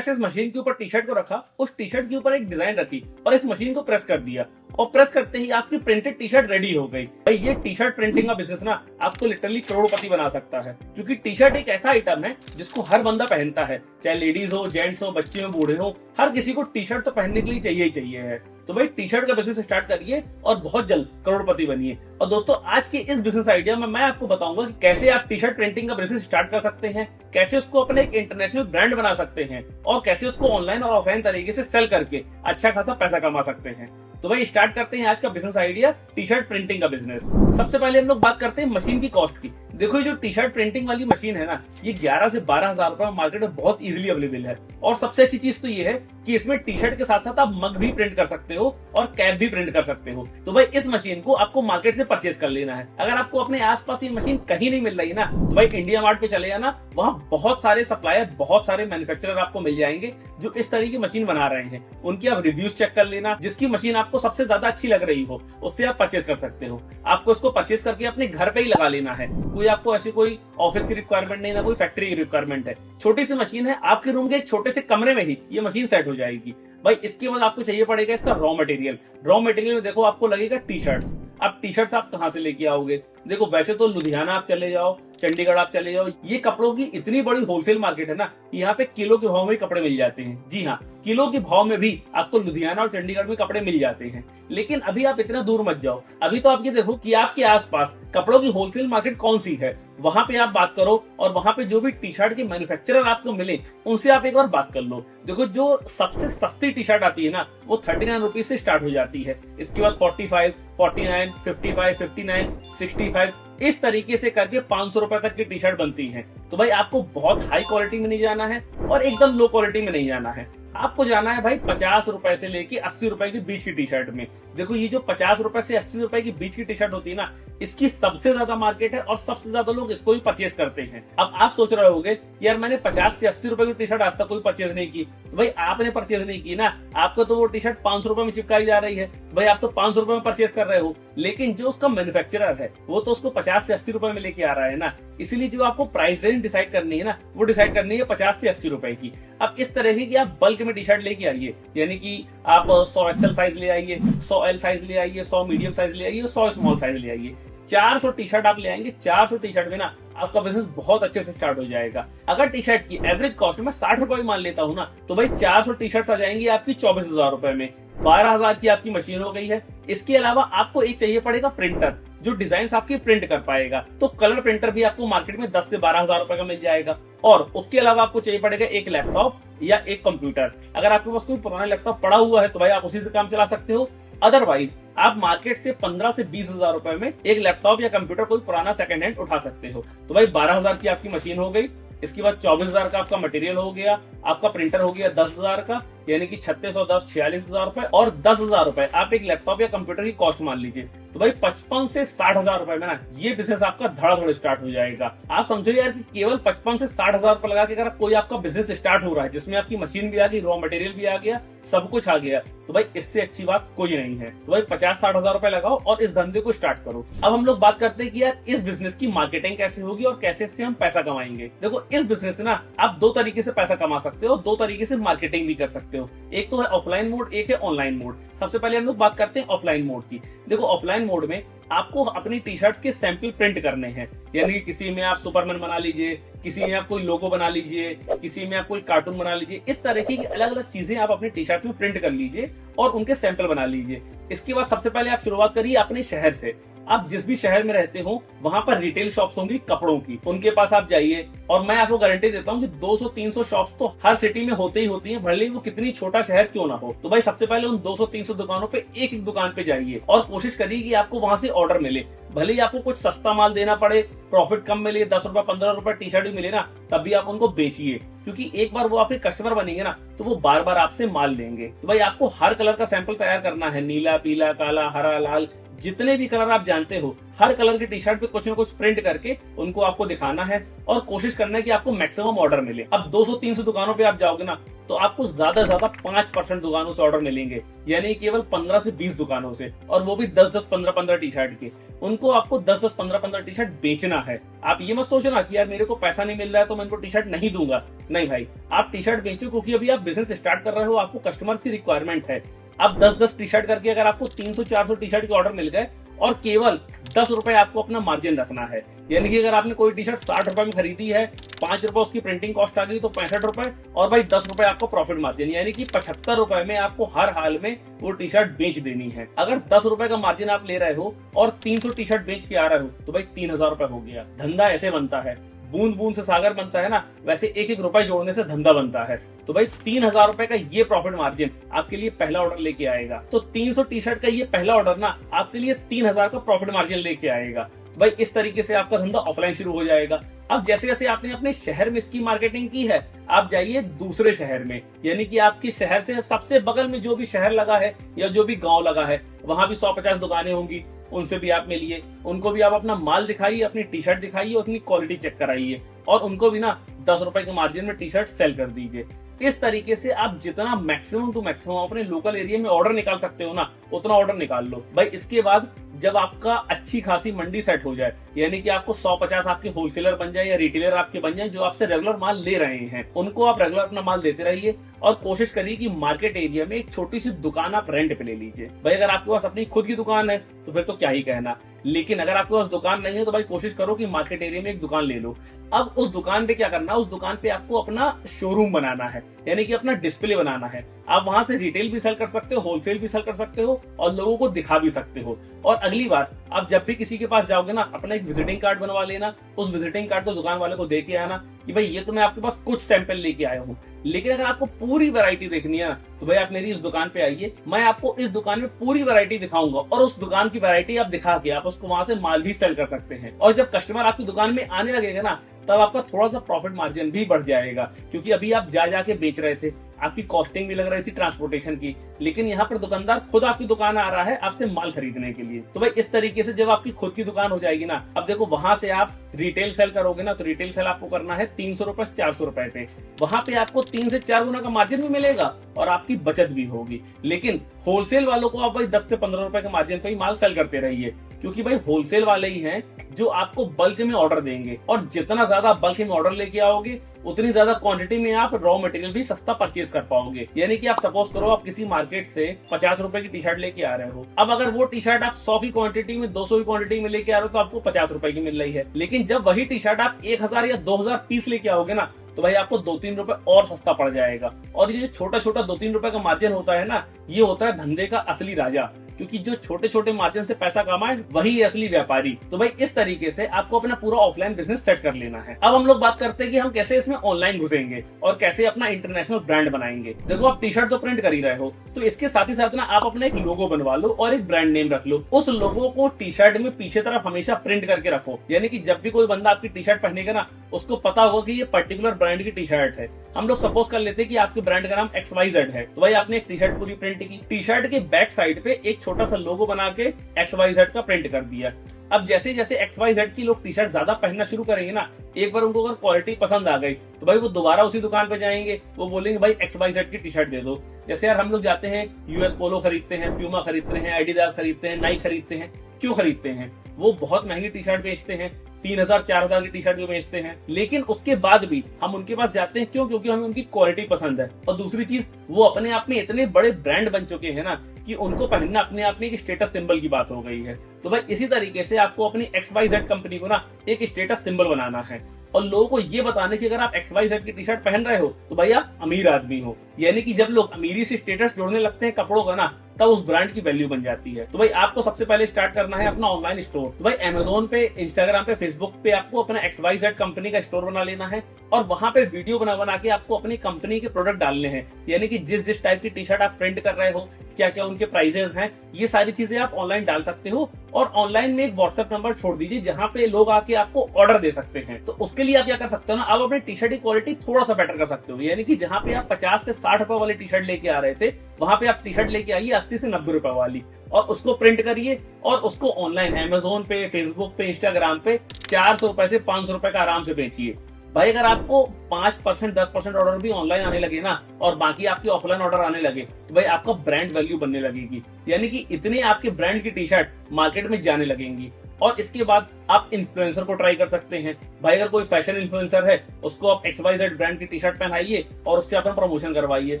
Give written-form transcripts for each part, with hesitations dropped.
जैसे इस मशीन के ऊपर टी शर्ट को रखा, उस टी शर्ट के ऊपर एक डिजाइन रखी और इस मशीन को प्रेस कर दिया और प्रेस करते ही आपकी प्रिंटेड टी शर्ट रेडी हो गई। भाई ये टी शर्ट प्रिंटिंग का बिजनेस ना आपको लिटरली करोड़पति बना सकता है, क्योंकि टी शर्ट एक ऐसा आइटम है जिसको हर बंदा पहनता है, चाहे लेडीज हो, जेंट्स हो, बच्चे हो, बूढ़े हो, हर किसी को टी शर्ट तो पहनने के लिए चाहिए ही चाहिए है। तो भाई टी शर्ट का बिजनेस स्टार्ट करिए और बहुत जल्द करोड़पति बनिए। और दोस्तों आज के इस बिजनेस आइडिया में मैं आपको बताऊंगा कि कैसे आप टी शर्ट प्रिंटिंग का बिजनेस स्टार्ट कर सकते हैं, कैसे उसको अपने एक इंटरनेशनल ब्रांड बना सकते हैं और कैसे उसको ऑनलाइन और ऑफलाइन तरीके से सेल करके अच्छा खासा पैसा कमा सकते हैं। तो भाई स्टार्ट करते हैं आज का business idea, T shirt printing का बिजनेस। सबसे पहले हम लोग बात करते हैं मशीन की कॉस्ट की। देखो ये जो टी शर्ट प्रिंटिंग वाली मशीन है ना, ये 11 से 12,000 रुपए मार्केट में बहुत इजीली अवेलेबल है। और सबसे अच्छी चीज तो ये है कि इसमें टी शर्ट के साथ साथ आप मग भी प्रिंट कर सकते हो और कैप भी प्रिंट कर सकते हो। तो भाई इस मशीन को आपको मार्केट से परचेज कर लेना है। अगर आपको अपने आसपास ये मशीन कहीं नहीं मिल रही ना, तो भाई इंडिया मार्ट पे चले जाना, वहां बहुत सारे सप्लायर, बहुत सारे मैन्युफैक्चरर आपको मिल जाएंगे जो इस तरह की मशीन बना रहे हैं। उनकी आप रिव्यूज चेक कर लेना, जिसकी मशीन आपको सबसे ज्यादा अच्छी लग रही हो उससे आप परचेज कर सकते हो। आपको इसको परचेज करके अपने घर पे ही लगा लेना है। कोई आपको ऐसी कोई ऑफिस की रिक्वायरमेंट नहीं, ना कोई फैक्ट्री की रिक्वायरमेंट है। छोटी सी मशीन है, आपके रूम के एक छोटे से कमरे में ही ये मशीन सेट हो जाएगी। भाई इसके बाद आपको चाहिए पड़ेगा इसका रॉ मटेरियल। रॉ मटेरियल में देखो आपको लगेगा टी शर्ट्स। अब टी शर्ट्स आप कहां से लेके आओगे? देखो वैसे तो लुधियाना आप चले जाओ, चंडीगढ़ आप चले जाओ, ये कपड़ों की इतनी बड़ी होलसेल मार्केट है ना, यहाँ पे किलो के भाव में कपड़े मिल जाते हैं। जी हाँ, किलो के भाव में भी आपको लुधियाना और चंडीगढ़ में कपड़े मिल जाते हैं। लेकिन अभी आप इतना दूर मत जाओ, अभी तो आप ये देखो कि आपके आसपास कपड़ों की होलसेल मार्केट कौन सी है, वहां पे आप बात करो और वहां पे जो भी टी शर्ट के मैन्युफैक्चरर आपको मिले उनसे आप एक बार बात कर लो। देखो जो सबसे सस्ती टी शर्ट आती है ना, वो 39 रुपीज से स्टार्ट हो जाती है। इसके बाद 45, 49, 55, 59, 65 इस तरीके से करके 500 रुपए तक की टी शर्ट बनती है। तो भाई आपको बहुत हाई क्वालिटी में नहीं जाना है और एकदम लो क्वालिटी में नहीं जाना है, आपको जाना है भाई 50 रुपए से लेके 80 रुपए के बीच की टी शर्ट में। देखो ये जो 50 रुपए से 80 रुपए के बीच की टी शर्ट होती है ना, इसकी सबसे ज्यादा मार्केट है और सबसे ज्यादा लोग इसको ही परचेज करते हैं। अब आप सोच रहे होगे कि यार मैंने 50 से 80 रुपए की टी शर्ट आज तक कोई परचेज नहीं की। तो भाई आपने परचेज नहीं की ना, आपको तो वो टी शर्ट 500 रुपए में चिपकाई जा रही है। भाई आप तो 500 रुपए में परचेज कर रहे हो, लेकिन जो उसका मैन्युफैक्चरर है वो तो उसको 50 से 80 रुपए में लेके आ रहा है ना। इसीलिए जो आपको प्राइस रेंज डिसाइड करनी है ना, वो डिसाइड करनी है 50 से 80 रुपए की। अब इस तरह की आप बल्क में टी शर्ट लेके आइए, यानी कि आप 100 एक्सएल साइज ले आइए, 100 एल साइज ले आइए, 100 मीडियम साइज ले आइए, 100 स्मॉल साइज ले आइए। 400 टी शर्ट आप ले आएंगे, 400 टी शर्ट में ना आपका बिजनेस बहुत अच्छे से स्टार्ट हो जाएगा। अगर टी शर्ट की एवरेज कॉस्ट में 60 रुपए मान लेता हूँ ना, तो भाई 400 टी शर्ट आ जाएंगी आपकी 24,000 रुपए में। 12,000 की आपकी मशीन हो गई है। इसके अलावा आपको एक चाहिए पड़ेगा प्रिंटर, जो डिजाइन आपकी प्रिंट कर पाएगा। तो कलर प्रिंटर भी आपको मार्केट में 10 से 12,000 रुपए का मिल जाएगा। और उसके अलावा आपको चाहिए पड़ेगा एक लैपटॉप या एक कंप्यूटर। अगर आपके पास कोई पुराना लैपटॉप पड़ा हुआ है तो भाई आप उसी से काम चला सकते हो। अदरवाइज आप मार्केट से 15 से 20,000 रुपए में एक लैपटॉप या कंप्यूटर कोई पुराना सेकंड हैंड उठा सकते हो। तो भाई 12,000 की आपकी मशीन हो गई। इसके बाद 24,000 का आपका मटेरियल हो गया, आपका प्रिंटर हो गया 10,000 का, यानी कि 3610 46,000 रुपए, और 10,000 रुपए आप एक लैपटॉप या कंप्यूटर की कॉस्ट मान लीजिए। तो भाई 55 से 60,000 रुपए में ना ये बिजनेस आपका धड़ाधड़ स्टार्ट हो जाएगा। आप समझो यार कि केवल 55 से 60,000 रुपए लगा के अगर कोई आपका बिजनेस स्टार्ट हो रहा है, जिसमें आपकी मशीन भी आ गई, रॉ मटेरियल भी आ गया, सब कुछ आ गया, तो भाई इससे अच्छी बात कोई नहीं है। तो भाई 50-60,000 रुपए लगाओ और इस धंधे को स्टार्ट करो। अब हम लोग बात करते हैं कि यार इस बिजनेस की मार्केटिंग कैसे होगी और कैसे इससे हम पैसा कमाएंगे। देखो इस बिजनेस से ना आप दो तरीके से पैसा कमा सकते हो, दो तरीके से मार्केटिंग भी कर सकते हो। एक तो है ऑफलाइन मोड, एक है ऑनलाइन मोड। सबसे पहले हम लोग बात करते हैं ऑफलाइन मोड की। देखो ऑफलाइन मोड में आपको अपनी टी शर्ट के सैंपल प्रिंट करने हैं, यानी कि किसी में आप सुपरमैन बना लीजिए, किसी में आप कोई लोगो बना लीजिए, किसी में आप कोई कार्टून बना लीजिए। इस तरह की अलग अलग चीजें आप अपनी टी शर्ट में प्रिंट कर लीजिए और उनके सैंपल बना लीजिए। इसके बाद सबसे पहले आप शुरुआत करिए अपने शहर से। आप जिस भी शहर में रहते हो वहां पर रिटेल शॉप्स होंगी कपड़ों की, उनके पास आप जाइए और मैं आपको गारंटी देता हूँ कि 200-300 शॉप्स तो हर सिटी में होते ही होती हैं, भले ही वो कितनी छोटा शहर क्यों ना हो। तो भाई सबसे पहले उन 200-300 दुकानों पे एक एक दुकान पे जाइए और कोशिश करिए कि आपको वहां से ऑर्डर मिले। भले ही आपको कुछ सस्ता माल देना पड़े, प्रॉफिट कम मिले, 10 रुपए 15 रुपए टी शर्ट भी मिले ना, तब भी आप उनको बेचिए, क्योंकि एक बार वो आपके कस्टमर बनेंगे ना तो वो बार बार आपसे माल लेंगे। तो भाई आपको हर कलर का सैंपल तैयार करना है, नीला, पीला, काला, हरा, लाल, जितने भी कलर आप जानते हो हर कलर की टी शर्ट पे कुछ ना कुछ प्रिंट करके उनको आपको दिखाना है और कोशिश करना है कि आपको मैक्सिमम ऑर्डर मिले। अब 200-300 दुकानों पे आप जाओगे ना तो आपको ज्यादा ज्यादा 5% दुकानों से ऑर्डर मिलेंगे, यानी केवल 15 से 20 दुकानों से, और वो भी 10-10, 15-15 टी शर्ट के। उनको आपको 10-10, 15-15 टी शर्ट बेचना है। आप ये मत सोचना कि यार मेरे को पैसा नहीं मिल रहा है तो मैं इनको टी शर्ट नहीं दूंगा। नहीं भाई, आप टी शर्ट बेचो, क्योंकि अभी आप बिजनेस स्टार्ट कर रहे हो, आपको कस्टमर्स की रिक्वायरमेंट है। अब 10-10 टी शर्ट करके अगर आपको 300-400 टी शर्ट के ऑर्डर मिल गए और केवल 10 रुपए आपको अपना मार्जिन रखना है, यानी कि अगर आपने कोई टी शर्ट 60 रुपए में खरीदी है, 5 रुपए उसकी प्रिंटिंग कॉस्ट आ गई तो 65 रुपए, और भाई 10 रुपए आपको प्रॉफिट मार्जिन, यानी कि 75 रुपए में आपको हर हाल में वो टी शर्ट बेच देनी है। अगर 10 रुपए का मार्जिन आप ले रहे हो और 300 टी शर्ट बेच के आ रहे हो तो भाई 3000 रुपए हो गया। धंधा ऐसे बनता है, बूंद बूंद से सागर बनता है ना, वैसे एक एक रुपए जोड़ने से धंधा बनता है। तो भाई 3000 रुपए का ये प्रॉफिट मार्जिन आपके लिए पहला ऑर्डर लेके आएगा। तो 300 टी शर्ट का ये पहला ऑर्डर ना आपके लिए 3000 का प्रॉफिट मार्जिन लेके आएगा। तो भाई इस तरीके से आपका धंधा ऑफलाइन शुरू हो जाएगा। अब जैसे जैसे आपने अपने शहर में इसकी मार्केटिंग की है, आप जाइए दूसरे शहर में, यानी कि आपके शहर से सबसे बगल में जो भी शहर लगा है या जो भी गांव लगा है, वहां भी 150 दुकानें होंगी, उनसे भी आप मिलिए, उनको भी आप अपना माल दिखाइए, अपनी टी शर्ट दिखाइए, अपनी क्वालिटी चेक कराइए, और उनको भी ना 10 रुपए के मार्जिन में टी शर्ट सेल कर दीजिए। इस तरीके से आप जितना मैक्सिमम टू मैक्सिमम अपने लोकल एरिया में ऑर्डर निकाल सकते हो ना, उतना ऑर्डर निकाल लो भाई। इसके बाद जब आपका अच्छी खासी मंडी सेट हो जाए, यानी कि आपको 100-50 आपके होलसेलर बन जाए या रिटेलर आपके बन जाए जो आपसे रेगुलर माल ले रहे हैं, उनको आप रेगुलर अपना माल देते रहिए और कोशिश करिए कि मार्केट एरिया में एक छोटी सी दुकान आप रेंट पे ले लीजिए। भाई अगर आपके पास अपनी खुद की दुकान है तो फिर तो क्या ही कहना, लेकिन अगर आपके पास दुकान नहीं है तो भाई कोशिश करो कि मार्केट एरिया में एक दुकान ले लो। अब उस दुकान पे क्या करना है, उस दुकान पे आपको अपना शोरूम बनाना है, यानी कि अपना डिस्प्ले बनाना है। आप वहां से रिटेल भी सेल कर सकते हो, होलसेल भी सेल कर सकते हो और लोगों को दिखा भी सकते हो। और अगली बार आप जब भी किसी के पास जाओगे ना, अपना एक विजिटिंग कार्ड बनवा लेना, उस विजिटिंग कार्ड को दुकान वाले को दे के आना कि भाई ये तो मैं आपके पास कुछ सैंपल लेके आया हूँ, लेकिन अगर आपको पूरी वैरायटी देखनी है ना तो भाई आप मेरी इस दुकान पे आइए, मैं आपको इस दुकान में पूरी वैरायटी दिखाऊंगा, और उस दुकान की वैरायटी आप दिखा के आप उसको वहां से माल भी सेल कर सकते हैं। और जब कस्टमर आपकी दुकान में आने लगेगा ना, तब आपका थोड़ा सा प्रॉफिट मार्जिन भी बढ़ जाएगा, क्योंकि अभी आप जा जाके बेच रहे थे, आपकी कॉस्टिंग भी लग रही थी ट्रांसपोर्टेशन की, लेकिन यहाँ पर दुकानदार खुद आपकी दुकान आ रहा है आपसे माल खरीदने के लिए। तो भाई इस तरीके से जब आपकी खुद की दुकान हो जाएगी ना, अब देखो वहां से आप रिटेल सेल करोगे ना, तो रिटेल सेल आपको करना है 300 रुपए 400 रुपए पे, वहां पे आपको 3 से 4 गुना का मार्जिन भी मिलेगा और आपकी बचत भी होगी। लेकिन होलसेल वालों को आप भाई 10 से 15 रुपए के मार्जिन पे ही माल सेल करते रहिए, क्योंकि भाई होलसेल वाले ही हैं जो आपको बल्क में ऑर्डर देंगे, और जितना ज्यादा बल्क में ऑर्डर लेके आओगे उतनी ज्यादा क्वांटिटी में आप रॉ मटेरियल भी सस्ता परचेज कर पाओगे। यानी कि आप सपोज करो आप किसी मार्केट से 50 रुपए की टी शर्ट लेके आ रहे हो, अब अगर वो टी शर्ट आप 100 की क्वांटिटी में 200 की क्वांटिटी में लेके आ रहे हो तो आपको 50 रुपए की मिल रही है, लेकिन जब वही टी शर्ट आप 1000 या 2000 पीस लेके आओगे ना, तो भाई आपको 2-3 रुपए और सस्ता पड़ जाएगा। और ये जो छोटा छोटा 2-3 रुपए का मार्जिन होता है ना, ये होता है धंधे का असली राजा, क्योंकि जो छोटे छोटे मार्जिन से पैसा कमाए वही है असली व्यापारी। तो भाई इस तरीके से आपको अपना पूरा ऑफलाइन बिजनेस सेट कर लेना है। अब हम लोग बात करते हैं कि हम कैसे इसमें ऑनलाइन घुसेंगे और कैसे अपना इंटरनेशनल ब्रांड बनाएंगे। देखो आप टी शर्ट तो प्रिंट कर ही रहे हो, तो इसके साथ ही साथ ना आप अपना एक लोगो बनवा लो और एक ब्रांड नेम रख लो। उस लोगो को टी शर्ट में पीछे तरफ हमेशा प्रिंट करके रखो, यानी कि जब भी कोई बंदा आपकी टी शर्ट पहनेगा ना, उसको पता होगा कि ये पर्टिकुलर ब्रांड की टी शर्ट है। हम लोग सपोज कर लेते हैं कि आपके ब्रांड का नाम XYZ है, तो भाई आपने एक टी शर्ट पूरी प्रिंट की, टी शर्ट के बैक साइड पे एक छोटा सा लोगो बना के XYZ का प्रिंट कर दिया। अब जैसे जैसे XYZ की लोग टी शर्ट ज्यादा पहनना शुरू करेंगे ना, एक बार उनको अगर क्वालिटी पसंद आ गई तो भाई वो दोबारा उसी दुकान पे जाएंगे, वो बोलेंगे भाई XYZ की टी शर्ट दे दो। जैसे यार हम लोग जाते हैं US पोलो खरीदते हैं, प्यूमा खरीदते हैं, एडिडास खरीदते हैं, नाइक खरीदते हैं। क्यों खरीदते हैं? वो बहुत महंगी टी शर्ट बेचते हैं, 3000-4000 की टी शर्ट भी बेचते हैं, लेकिन उसके बाद भी हम उनके पास जाते हैं। क्यों? क्योंकि हमें उनकी क्वालिटी पसंद है, और दूसरी चीज वो अपने आप में इतने बड़े ब्रांड बन चुके हैं ना कि उनको पहनना अपने आप में एक स्टेटस सिंबल की बात हो गई है। तो भाई इसी तरीके से आपको अपनी XYZ कंपनी को ना एक स्टेटस सिंबल बनाना है और लोगों को ये बताने की अगर आप XYZ की टी शर्ट पहन रहे हो तो भाई आप अमीर आदमी हो। यानी कि जब लोग अमीरी से स्टेटस जोड़ने लगते हैं कपड़ों का ना, तब उस ब्रांड की वैल्यू बन जाती है। तो भाई आपको सबसे पहले स्टार्ट करना है अपना ऑनलाइन स्टोर। तो भाई Amazon पे, इंस्टाग्राम पे, फेसबुक पे आपको अपना XYZ कंपनी का स्टोर बना लेना है और वहां पे वीडियो बना बना के आपको अपनी कंपनी के प्रोडक्ट डालने हैं। यानी कि जिस जिस टाइप की टी शर्ट आप प्रिंट कर रहे हो, क्या क्या उनके प्राइजेस हैं, ये सारी चीजें आप ऑनलाइन डाल सकते हो। और ऑनलाइन में एक व्हाट्सएप नंबर छोड़ दीजिए जहां पे लोग आके आपको ऑर्डर दे सकते हैं। तो उसके लिए आप क्या कर सकते हो ना, आप अपने टी शर्ट की क्वालिटी थोड़ा सा बेटर कर सकते हो। यानी कि जहां पे आप 50 से 60 रुपए वाली टी शर्ट लेके आ रहे थे, वहां पे आप टी शर्ट लेके आइए 80 से 90 रुपए वाली, और उसको प्रिंट करिए और उसको ऑनलाइन अमेजोन पे, फेसबुक पे, इंस्टाग्राम पे 400 रुपए से 500 रुपए का आराम से बेचिए। भाई अगर आपको 5% 10% ऑर्डर भी ऑनलाइन आने लगे ना, और बाकी आपके ऑफलाइन ऑर्डर आने लगे, तो भाई आपका ब्रांड वैल्यू बनने लगेगी। यानी कि इतने आपके ब्रांड की टी शर्ट मार्केट में जाने लगेंगी। और इसके बाद आप इन्फ्लुएंसर को ट्राई कर सकते हैं। भाई अगर कोई फैशन इन्फ्लुएंसर है, उसको आप XYZ ब्रांड की टी शर्ट पहनाइए और उससे अपना प्रमोशन करवाइए।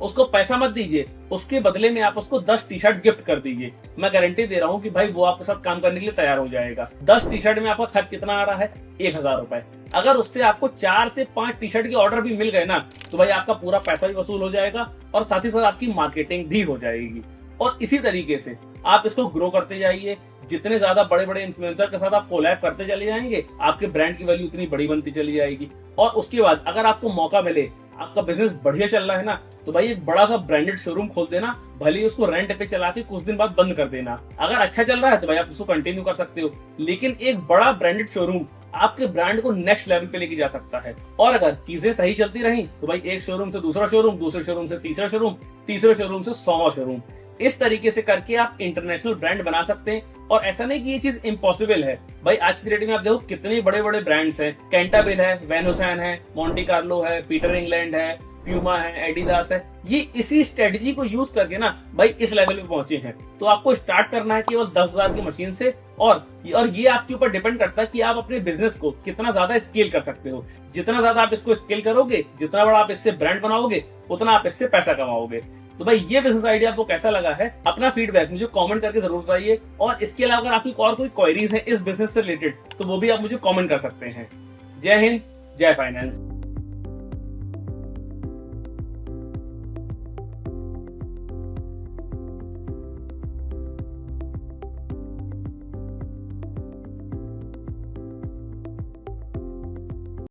उसको पैसा मत दीजिए, उसके बदले में आप उसको 10 टी शर्ट गिफ्ट कर दीजिए। मैं गारंटी दे रहा हूँ कि भाई वो आपके साथ काम करने के लिए तैयार हो जाएगा। 10 टी शर्ट में आपका खर्च कितना आ रहा है? 1000 रुपए। अगर उससे आपको 4 से 5 टी शर्ट के ऑर्डर भी मिल गए ना, तो भाई आपका पूरा पैसा भी वसूल हो जाएगा और साथ ही साथ आपकी मार्केटिंग भी हो जाएगी। और इसी तरीके से आप इसको ग्रो करते जाइए। जितने ज्यादा बड़े बड़े इन्फ्लुएंसर के साथ आप कोलैब करते चले जाएंगे, आपके ब्रांड की वैल्यू उतनी बड़ी बनती चली जाएगी। और उसके बाद अगर आपको मौका मिले, आपका बिजनेस बढ़िया चल रहा है ना, तो भाई एक बड़ा सा ब्रांडेड शोरूम खोल देना, भले ही उसको रेंट पे चला के कुछ दिन बाद बंद कर देना। अगर अच्छा चल रहा है तो भाई आप उसको कंटिन्यू कर सकते हो, लेकिन एक बड़ा ब्रांडेड शोरूम आपके ब्रांड को नेक्स्ट लेवल पे लेके जा सकता है। और अगर चीजें सही चलती रही तो भाई एक शोरूम से दूसरा शोरूम, दूसरे शोरूम से तीसरा शोरूम, तीसरे शोरूम से 100वां शोरूम, इस तरीके से करके आप इंटरनेशनल ब्रांड बना सकते हैं। और ऐसा नहीं कि ये चीज इम्पॉसिबल है। भाई आज की डेट में आप देखो कितने बड़े बड़े ब्रांड्स हैं, कैंटाबिल है, वैन हुसैन है, मोंटी कार्लो है, पीटर इंग्लैंड है, प्यूमा है, एडिडास है। ये इसी स्ट्रेटजी को यूज करके ना भाई इस लेवल पे पहुंचे हैं। तो आपको स्टार्ट करना है केवल 10,000 की मशीन से। और ये आपके ऊपर डिपेंड करता है कि आप अपने बिजनेस को कितना ज्यादा स्केल कर सकते हो। जितना ज्यादा आप इसको स्केल करोगे, जितना बड़ा आप इससे ब्रांड बनाओगे, उतना आप इससे पैसा कमाओगे। तो भाई ये बिजनेस आइडिया आपको कैसा लगा है, अपना फीडबैक मुझे कमेंट करके जरूर बताइए। और इसके अलावा अगर आपकी और कोई क्वेरीज है इस बिजनेस से रिलेटेड, तो वो भी आप मुझे कमेंट कर सकते हैं। जय हिंद, जय फाइनेंस।